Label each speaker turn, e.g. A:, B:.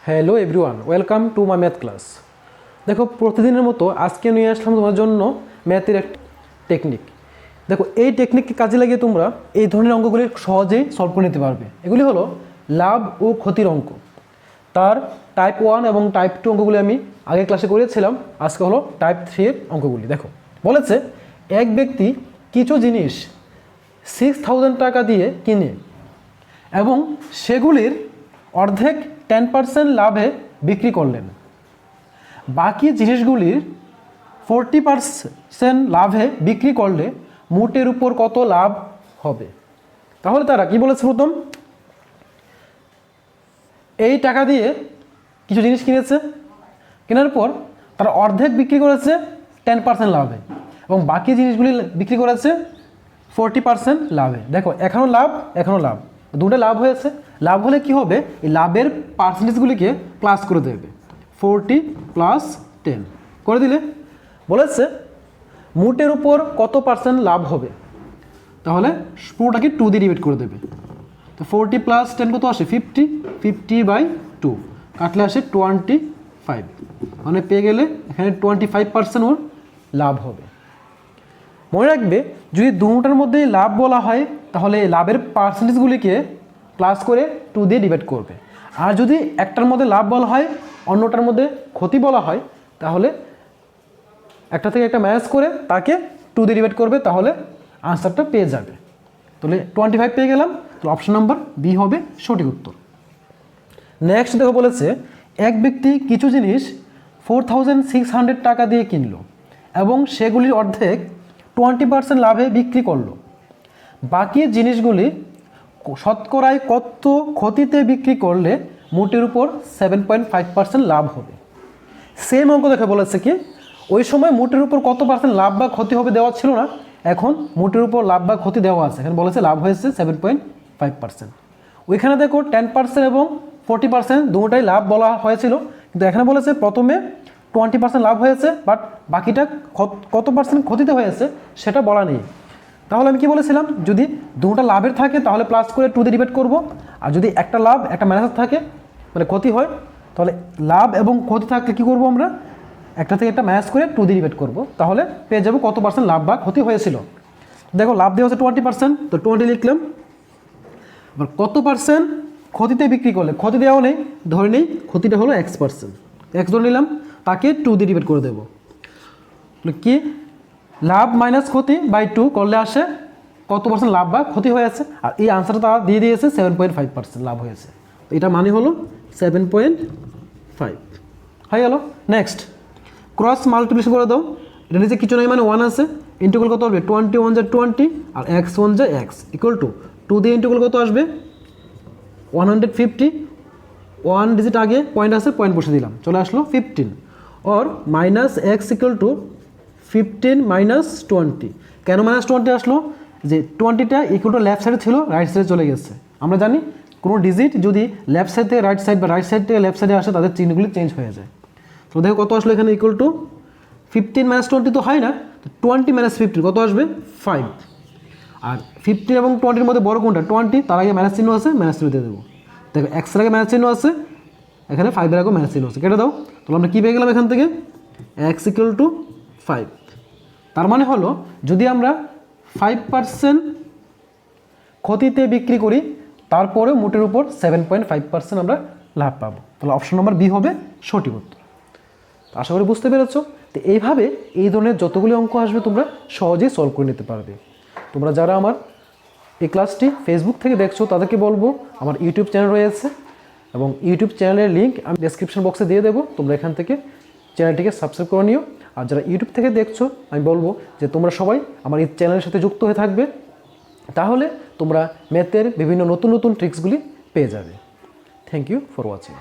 A: Hello everyone, welcome to my math class. দেখো, প্রতিদিনের মতো আজকে নিয়ে আসলাম তোমার জন্য ম্যাথের একটা টেকনিক। দেখো, এই টেকনিককে কাজে লাগিয়ে তোমরা এই ধরনের অঙ্কগুলি সহজেই সলভ করে নিতে পারবে। এগুলি হলো লাভ ও ক্ষতির অঙ্ক। তার টাইপ 1 এবং টাইপ 2 অঙ্কগুলি আমি আগের ক্লাসে করেছিলাম। আজকে হলো টাইপ 3 এর অঙ্কগুলি। দেখো, বলেছে এক ব্যক্তি কিছু জিনিস 6000 টাকা দিয়ে কিনে এবং সেগুলির অর্ধেক 10% লাভে বিক্রি করলেন। বাকি জিনিসগুলির 40% লাভে বিক্রি করলে মোটের উপর কত লাভ হবে? তাহলে তারা কি বলেছে? প্রথম, এই টাকা দিয়ে কিছু জিনিস কিনেছে, কেনার পর তারা অর্ধেক বিক্রি করেছে 10% লাভে এবং বাকি জিনিসগুলি বিক্রি করেছে 40% লাভে। দেখো, এখনও লাভ, দুটো লাভ হয়েছে। লাভ হলে কি হবে? এই লাভের পার্সেন্টেজগুলিকে প্লাস করে দেবে। 40 + 10 করে দিলে বলেছে মোটের উপর কত পার্সেন্ট লাভ হবে। তাহলে পুরোটাকে 2 দিয়ে ডিভাইড করে দেবে। তো 40 + 10 কত আসে? 50, 50/2 কাটলে আসে 25। মানে পেয়ে গেলে এখানে 25% ওর লাভ হবে। মনে রাখবে, যদি দুটোর মধ্যে লাভ বলা হয় তাহলে লাভের পার্সেন্টেজগুলিকে প্লাস করে 2 দিয়ে ডিভাইড করবে। আর যদি একটার মধ্যে লাভ বলা হয় অন্যটার মধ্যে ক্ষতি বলা হয় তাহলে একটা থেকে একটা ম্যানেজ করে তাকে 2 দিয়ে ডিভাইড করবে, তাহলে আনসারটা পেয়ে যাবে। তাহলে 25 পেয়ে গেলাম। তো অপশন নাম্বার বি হবে সঠিক উত্তর। নেক্সট দেখো, বলেছে এক ব্যক্তি কিছু জিনিস 4600 টাকা দিয়ে কিনলো এবং সেগুলির অর্ধেক 20% লাভে বিক্রি করলো। বাকি জিনিসগুলি শতকরায় কত ক্ষতিতে বিক্রি করলে মোটের উপর 7.5% লাভ হবে? সেম অঙ্ক দেখে বলেছে কি, ওই সময় মোটের উপর কত পার্সেন্ট লাভ বা ক্ষতি হবে দেওয়া ছিল না, এখন মোটের উপর লাভ বা ক্ষতি দেওয়া আছে। এখানে বলেছে লাভ হয়েছে 7.5%। ওইখানে দেখো 10% এবং 40% দুটোটাই লাভ বলা হয়েছিল, কিন্তু এখানে বলেছে প্রথমে 20% লাভ হয়েছে, বাট বাকিটা কত পার্সেন্ট ক্ষতিতে হয়েছে সেটা বলা নেই। তাহলে আমি কি বলেছিলাম, যদি দুটো লাভের থাকে তাহলে প্লাস করে 2 দিয়ে ডিভাইড করব, আর যদি একটা লাভ একটা মাইনাস থাকে মানে ক্ষতি হয়, তাহলে লাভ এবং ক্ষতি থাকলে কী করব আমরা? একটা থেকে একটা মাইনাস করে 2 দিয়ে ডিভাইড করব, তাহলে পেয়ে যাবো কত পার্সেন্ট লাভ বা ক্ষতি হয়েছিল। দেখো, লাভ দেওয়া হচ্ছে 20%, তো 20 লিখলাম। আবার কত পার্সেন্ট ক্ষতিতে বিক্রি করলে, ক্ষতি দেওয়াও নেই, ধরে নেই ক্ষতিটা হলো X%, X ধরে নিলাম, তাকে 2 দিয়ে ডিভাইড করে দেবো। কি লাভ মাইনাস ক্ষতি বাই 2 করলে আসে কত পার্সেন্ট লাভ বা ক্ষতি হয়েছে, আর এই আনসারটা তারা দিয়ে দিয়েছে 7.5% লাভ হয়েছে। তো এটা মানে হলো 7.5 হয়ে গেল। নেক্সট, ক্রস মাল্টিপ্লিকেশন করে দাও। এটা নিচে কিছু নয় মানে 1 আছে, ইন্টিগ্রাল কত হবে? 21 × 20 আর x1 × x = 2 দিয়ে ইন্টিগ্রাল কত আসবে? 150। 1 ডিজিট আগে পয়েন্ট আছে, পয়েন্ট বসে দিলাম, চলে আসলো 15 और -x = 15 - 20। কেন -20 আসলো? যে 20টা ইকুয়াল টু লেফট সাইডে ছিল, রাইট সাইডে চলে গেছে। আমরা জানি কোনো ডিজিট যদি লেফট সাইড থেকে রাইট সাইড বা রাইট সাইড থেকে লেফট সাইডে আসে তাদের চিহ্নগুলি চেঞ্জ হয়ে যায়। তো দেখো কত আসলো এখানে, ইকুয়াল টু 15 - 20 তো হয় না, তো 20 - 15 কত আসবে? 5। আর 15 এবং 20-র মধ্যে বড় কোনটা? 20, তার আগে মাইনাস চিহ্ন আছে, মাইনাস চিহ্ন দিয়ে দেবো। দেখো, এক্সের আগে মাইনাস চিহ্ন আছে, এখানে 5-এর আগে মাইনাস চিহ্ন আছে, কেটে দাও। তাহলে আমরা কী পেয়ে গেলাম এখান থেকে? x = 5। তার মানে হলো যদি আমরা 5% ক্ষতিতে বিক্রি করি তারপরে মোটের উপর 7.5% আমরা লাভ পাবো। তাহলে অপশন নাম্বার বি হবে সঠিক উত্তর। আশা করি বুঝতে পেরেছো। তো এইভাবে এই ধরনের যতগুলি অঙ্ক আসবে তোমরা সহজেই সলভ করে নিতে পারবে। তোমরা যারা আমার এই ক্লাসটি ফেসবুক থেকে দেখছো তাদেরকে বলবো আমার ইউটিউব চ্যানেল রয়েছে এবং ইউটিউব চ্যানেলের লিঙ্ক আমি ডেসক্রিপশন বক্সে দিয়ে দেবো, তোমরা এখান থেকে চ্যানেলটিকে সাবস্ক্রাইব করে নিও। আর যারা ইউটিউব থেকে দেখছো আমি বলবো যে তোমরা সবাই আমার এই চ্যানেলের সাথে যুক্ত হয়ে থাকবে, তাহলে তোমরা ম্যাথের বিভিন্ন নতুন নতুন ট্রিক্সগুলি পেয়ে যাবে। Thank you for watching.